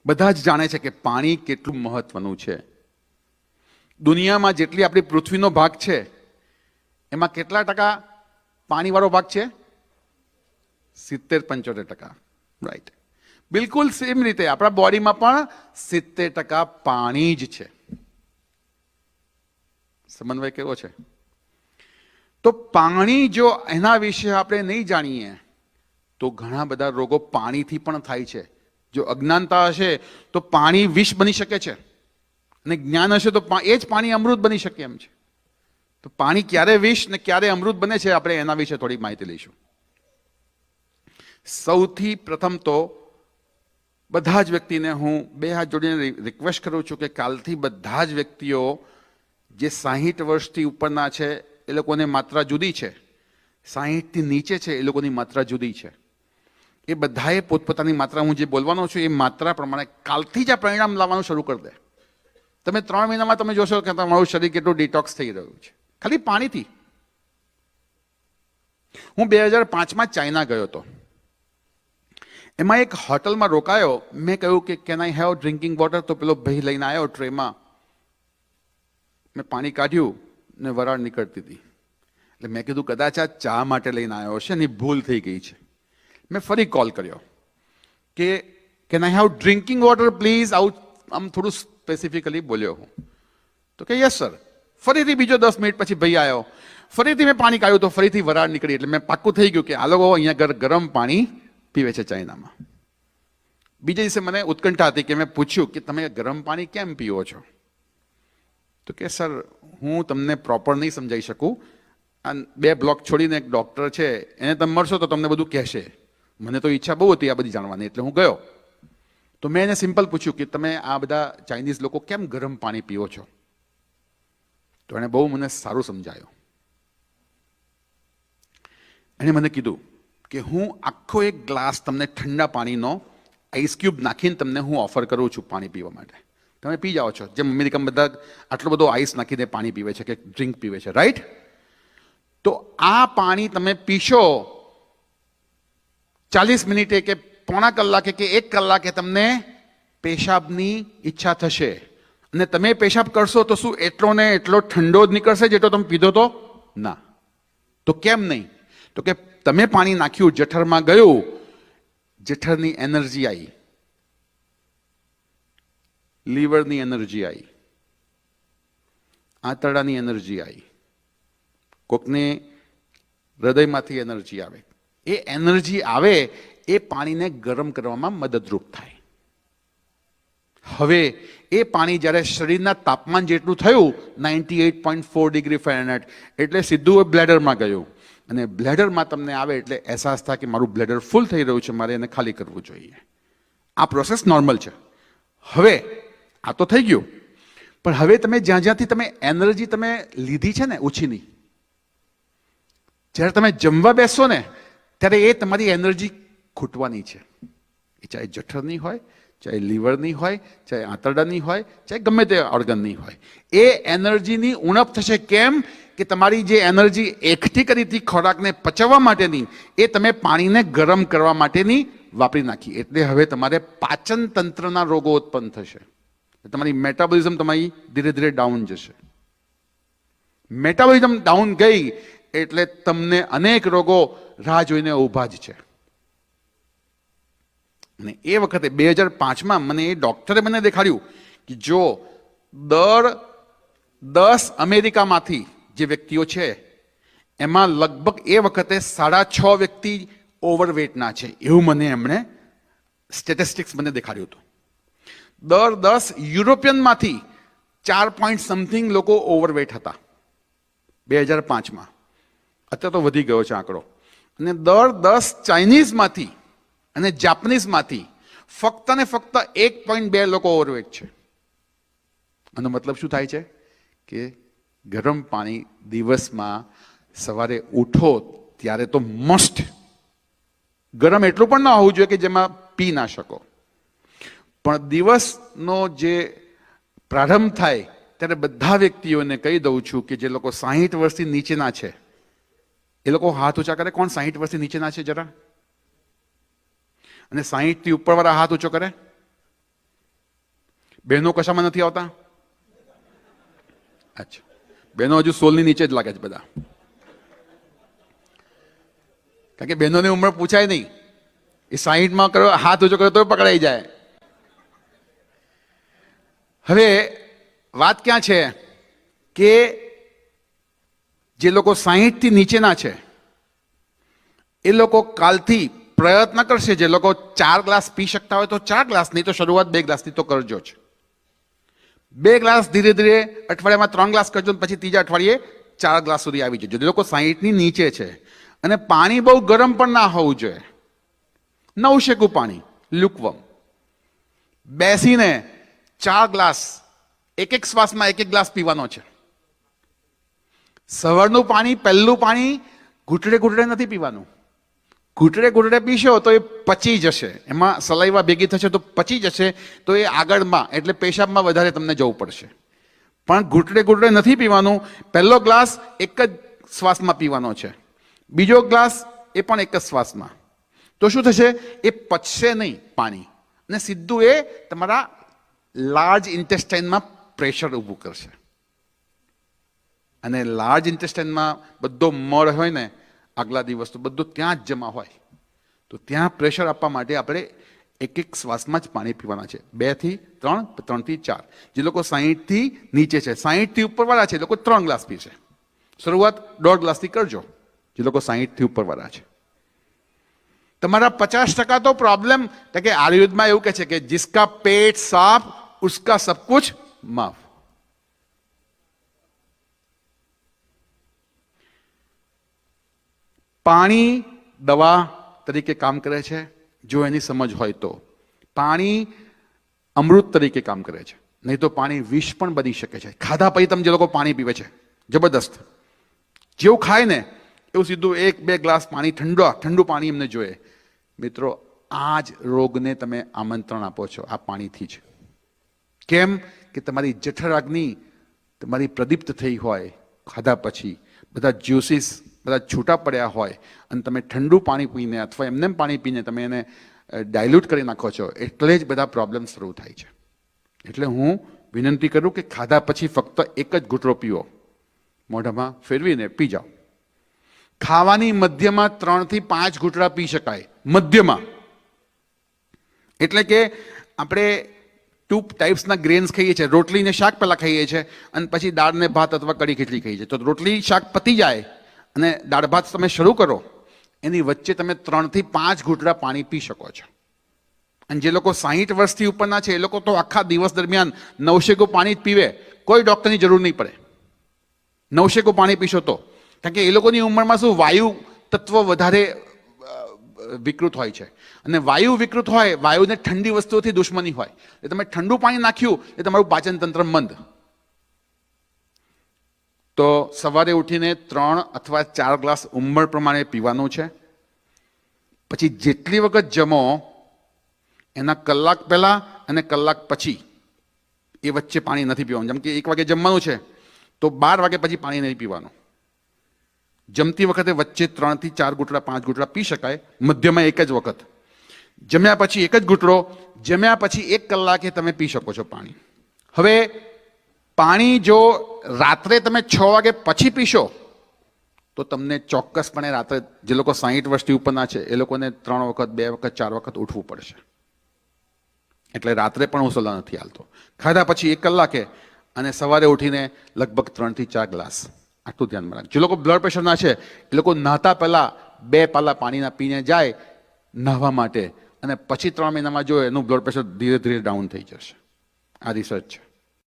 બધા જ જાણે છે કે પાણી કેટલું મહત્વનું છે. દુનિયામાં જેટલી આપણી પૃથ્વીનો ભાગ છે એમાં કેટલા ટકા પાણીવાળો ભાગ છે? 70-75%. રાઈટ. બિલકુલ સેમ રીતે આપણા બોડીમાં પણ 70% પાણી જ છે. સમન્વય કેવો છે? તો પાણી જો એના વિશે આપણે નહીં જાણીએ તો ઘણા બધા રોગો પાણીથી પણ થાય છે. જો અજ્ઞાનતા હશે તો પાણી વિષ બની શકે છે, અને જ્ઞાન હશે તો એ જ પાણી અમૃત બની શકે એમ છે. તો પાણી ક્યારે વિષ ને ક્યારે અમૃત બને છે, આપણે એના વિશે થોડી માહિતી લઈશું. સૌથી પ્રથમ તો બધા જ વ્યક્તિને હું બે હાથ જોડીને રિક્વેસ્ટ કરું છું કે કાલથી બધા જ વ્યક્તિઓ જે 60 વર્ષથી ઉપરના છે એ લોકોની માત્રા જુદી છે, 60થી નીચે છે એ લોકોની માત્રા જુદી છે. એ બધાએ પોતપોતાની માત્રા, હું જે બોલવાનો છું એ માત્રા પ્રમાણે કાલથી જ આ પરિણામ લાવવાનું શરૂ કરી દે. તમે 3 મહિનામાં તમે જોશો કે તમારું શરીર કેટલું ડિટોક્સ થઈ રહ્યું છે ખાલી પાણીથી. હું 2005માં ચાઇના ગયો હતો. એમાં એક હોટલમાં રોકાયો. મેં કહ્યું કે can I have drinking water? તો પેલો ભાઈ લઈને આવ્યો ટ્રેમાં. મેં પાણી કાઢ્યું ને વરાળ નીકળતી હતી. એટલે મેં કીધું કદાચ આ ચા માટે લઈને આવ્યો છે ને ભૂલ થઈ ગઈ છે. મેં ફરી કોલ કર્યો કે can I have drinking water please? આમ થોડું સ્પેસિફિકલી બોલ્યો હું. તો કે યસ સર. ફરીથી બીજો 10 મિનિટ પછી ભાઈ આવ્યો. ફરીથી મેં પાણી કાઢ્યું તો ફરીથી વરાળ નીકળી. એટલે મેં પાક્કું થઈ ગયું કે આ લોકો અહીંયા ગરમ પાણી પીવે છે ચાઇનામાં. બીજા દિવસે મને ઉત્કંઠા હતી કે મેં પૂછ્યું કે તમે ગરમ પાણી કેમ પીવો છો? તો કે સર હું તમને પ્રોપર નહીં સમજાવી શકું. આ 2 બ્લોક છોડીને એક ડૉક્ટર છે, એને તમે મળશો તો તમને બધું કહેશે. મને તો ઈચ્છા બહુ હતી આ બધી જાણવાની, એટલે હું ગયો. તો મેં એને સિમ્પલ પૂછ્યું કે તમે આ બધા ચાઇનીઝ લોકો કેમ ગરમ પાણી પીવો છો? તો એણે બહુ મને સારું સમજાયું. એણે મને કીધું કે હું આખો એક ગ્લાસ તમને ઠંડા પાણીનો આઈસ ક્યુબ નાખીને તમને હું ઓફર કરું છું પાણી પીવા માટે. તમે પી જાઓ છો. જેમ અમેરિકામાં બધા આટલો બધો આઈસ નાખીને પાણી પીવે છે કે ડ્રિંક પીવે છે, રાઈટ? તો આ પાણી તમે પીશો 40 મિનિટે કે પોણા કલાકે કે 1 કલાકે તમને પેશાબની ઈચ્છા થશે. અને તમે પેશાબ કરશો તો શું એટલો ને એટલો ઠંડો જ નીકળશે જેટલો તમે પીધો તો? ના. તો કેમ નહીં? તો કે તમે પાણી નાખ્યું, જઠરમાં ગયું, જઠરની એનર્જી આવી, લીવરની એનર્જી આવી, આંતરડાની એનર્જી આવી, કોકને હૃદયમાંથી એનર્જી આવે. એ એનર્જી આવે એ પાણીને ગરમ કરવામાં મદદરૂપ થાય. હવે એ પાણી જ્યારે શરીરના તાપમાન જેટલું થયું 98.4 ડિગ્રી ફેરનહાઇટ, એટલે સીધું બ્લેડરમાં ગયું. અને બ્લેડરમાં તમને આવે એટલે અહેસાસ થાય કે મારું બ્લેડર ફૂલ થઈ રહ્યું છે, મારે એને ખાલી કરવું જોઈએ. આ પ્રોસેસ નોર્મલ છે. હવે આ તો થઈ ગયું, પણ હવે તમે જ્યાં જ્યાંથી તમે એનર્જી તમે લીધી છે ને ઉછીની, જ્યારે તમે જમવા બેસો ને ત્યારે એ તમારી એનર્જી ખૂટવાની છે. એ ચાહે જઠરની હોય, ચાહે લીવરની હોય, ચાહે આંતરડાની હોય, ચાહે ગમે તે ઓર્ગનની હોય, એ એનર્જીની ઉણપ થશે. કેમ કે તમારી જે એનર્જી એકઠી કરી હતી ખોરાકને પચાવવા માટેની, એ તમે પાણીને ગરમ કરવા માટેની વાપરી નાખી. એટલે હવે તમારે પાચન તંત્રના રોગો ઉત્પન્ન થશે. તમારી મેટાબોલિઝમ તમારી ધીરે ધીરે ડાઉન જશે. મેટાબોલિઝમ ડાઉન ગઈ એટલે તમને અનેક રોગો રાહ જોઈને ઊભા જ છે. અને એ વખતે 2005માં મને એ ડૉક્ટરે મને દેખાડ્યું કે જો દર 10 અમેરિકામાંથી જે વ્યક્તિઓ છે એમાં લગભગ એ વખતે 6.5 વ્યક્તિ ઓવરવેટના છે, એવું મને એમણે સ્ટેટિસ્ટિક્સ મને દેખાડ્યું હતું. દર 10 યુરોપિયનમાંથી 4 લોકો ઓવરવેટ હતા 2005માં. અત્યારે તો વધી ગયો છે આંકડો. અને દર 10 ચાઇનીઝમાંથી અને જાપાનીઝમાંથી ફક્ત ને ફક્ત 1.2 લોકો ઓવરવેટ છે. આનો મતલબ શું થાય છે કે ગરમ પાણી દિવસમાં સવારે ઉઠો ત્યારે તો મસ્ટ. ગરમ એટલું પણ ના હોવું જોઈએ કે જેમાં પી ના શકો, પણ દિવસનો જે પ્રારંભ થાય ત્યારે બધા વ્યક્તિઓને કહી દઉં છું કે જે લોકો 60 વર્ષથી નીચેના છે એ લોકો હાથ ઊંચા કરે. કોણ 60 વર્ષથી નીચેના છે જરા? અને 60થી ઉપરવાળા હાથ ઊંચો કરે. બહેનો કશામાં નથી આવતા? અચ્છા, બહેનો હજુ 16ની નીચે જ લાગે છે બધા, કારણ કે બહેનોની ઉંમર પૂછાય નહીં. એ 60માં કરો, હાથ ઊંચો કરો તો પકડાઈ જાય. હવે વાત ક્યાં છે કે જે લોકો 60થી નીચેના છે એ લોકો કાલથી પ્રયત્ન કરશે. જે લોકો 4 ગ્લાસ પી શકતા હોય તો 4 ગ્લાસ, નહીં તો શરૂઆત 2 ગ્લાસથી તો કરજો જ. 2 ગ્લાસ ધીરે ધીરે અઠવાડિયામાં 3 ગ્લાસ કરજો, પછી ત્રીજા અઠવાડિયે 4 ગ્લાસ સુધી આવી જજો. જે લોકો 60ની નીચે છે, અને પાણી બહુ ગરમ પણ ના હોવું જોઈએ, નવશેકું પાણી, લ્યુકવર્મ. બેસીને 4 ગ્લાસ, એક શ્વાસમાં એક ગ્લાસ પીવાનો છે. સવારનું પાણી, પહેલું પાણી ઘૂંટડે ઘૂંટડે નથી પીવાનું. ઘૂંટડે ઘૂંટડે પીશો તો એ પચી જશે, એમાં સલાઈવા ભેગી થશે તો પચી જશે, તો એ આગળમાં એટલે પેશાબમાં વધારે તમને જવું પડશે. પણ ઘૂંટડે ઘૂંટડે નથી પીવાનું. પહેલો ગ્લાસ એક જ શ્વાસમાં પીવાનો છે, બીજો ગ્લાસ એ પણ એક જ શ્વાસમાં. તો શું થશે? એ પચશે નહીં પાણી, અને સીધું એ તમારા લાર્જ ઇન્ટેસ્ટાઇનમાં પ્રેશર ઊભું કરશે. અને લાર્જ ઇન્ટેસ્ટાઇનમાં બધો મળ હોય ને આગલા દિવસ, તો બધું ત્યાં જ જમા હોય. તો ત્યાં પ્રેશર આપવા માટે આપણે એક શ્વાસમાં જ પાણી પીવાના છે. 2 થી 3, 3 થી 4. જે લોકો 60થી નીચે છે, 60થી ઉપરવાળા છે, એ લોકો 3 ગ્લાસ પીશે. શરૂઆત 1.5 ગ્લાસથી કરજો, જે લોકો 60થી ઉપરવાળા છે. તમારા 50% તો પ્રોબ્લેમ, કે આયુર્વેદમાં એવું કહે છે કે જિસકા પેટ સાફ ઉસકા સબ કુછ માફ. પાણી દવા તરીકે કામ કરે છે જો એની સમજ હોય તો. પાણી અમૃત તરીકે કામ કરે છે, નહીં તો પાણી વિષ પણ બની શકે છે. ખાધા પછી તમે જે લોકો પાણી પીવે છે, જબરદસ્ત, જેવું ખાય ને એવું સીધું 1-2 ગ્લાસ પાણી, ઠંડુ પાણી એમને જોઈએ. મિત્રો, આ જ રોગને તમે આમંત્રણ આપો છો આ પાણીથી જ. કેમ કે તમારી જઠરાગ્નિ તમારી પ્રદીપ્ત થઈ હોય, ખાધા પછી બધા જ્યુસીસ બધા છૂટા પડ્યા હોય, અને તમે ઠંડુ પાણી પીને અથવા એમને પાણી પીને તમે એને ડાયલ્યુટ કરી નાખો છો, એટલે જ બધા પ્રોબ્લેમ શરૂ થાય છે. એટલે હું વિનંતી કરું કે ખાધા પછી ફક્ત એક જ ઘૂંટડો પીવો, મોઢામાં ફેરવીને પી જાઓ. ખાવાની મધ્યમાં 3 થી 5 ઘૂંટડા પી શકાય, મધ્યમાં. એટલે કે આપણે 2 ટાઈપ્સના ગ્રેન્સ ખાઈએ છીએ. રોટલી ને શાક પહેલાં ખાઈએ છીએ, અને પછી દાળ ને ભાત અથવા કઢી ખીચડી ખાઈએ છીએ. તો રોટલી શાક પતી જાય અને દાળ ભાત તમે શરૂ કરો, એની વચ્ચે તમે 3 થી 5 ઘૂંટડા પાણી પી શકો છો. અને જે લોકો 60 વર્ષથી ઉપરના છે એ લોકો તો આખા દિવસ દરમિયાન નવશેકું પાણી જ પીવે, કોઈ ડૉક્ટરની જરૂર નહીં પડે. નવશેકું પાણી પીશો તો, કારણ કે એ લોકોની ઉંમરમાં શું, વાયુ તત્વ વધારે વિકૃત હોય છે. અને વાયુ વિકૃત હોય, વાયુને ઠંડી વસ્તુઓથી દુશ્મની હોય. એટલે તમે ઠંડુ પાણી નાખ્યું એ તમારું પાચન તંત્ર મંદ. તો સવારે ઉઠીને 3 અથવા 4 ગ્લાસ ઉંમર પ્રમાણે પીવાનું છે. પછી જેટલી વખત જમો એના કલાક પહેલા અને કલાક પછી એ વચ્ચે પાણી નથી પીવાનું. જેમ કે 1 વાગે જમવાનું છે તો 12 વાગે પછી પાણી નહીં પીવાનું. જમતી વખતે વચ્ચે 3 થી 4 ઘૂંટડા 5 ઘૂંટડા પી શકાય, મધ્યમાં એક જ વખત. જમ્યા પછી એક જ ઘૂંટડો, જમ્યા પછી 1 કલાકે તમે પી શકો છો પાણી. હવે પાણી જો રાત્રે તમે 6 વાગે પછી પીશો તો તમને ચોક્કસપણે રાત્રે, જે લોકો 60 વર્ષથી ઉપરના છે એ લોકોને 3 વખત 2 વખત 4 વખત ઉઠવું પડશે. એટલે રાત્રે પણ હું સલાહ નથી હાલતો. ખાધા પછી 1 કલાકે અને સવારે ઉઠીને લગભગ 3 થી 4 ગ્લાસ. આટલું ધ્યાનમાં રાખજો. જે લોકો બ્લડ પ્રેશરના છે એ લોકો નહાતા પહેલા 2 પાલા પાણીના પીને જાય નહાવા માટે, અને પછી 3 મહિનામાં જો એનું બ્લડ પ્રેશર ધીરે ધીરે ડાઉન થઈ જશે. આ રિસર્ચ છે.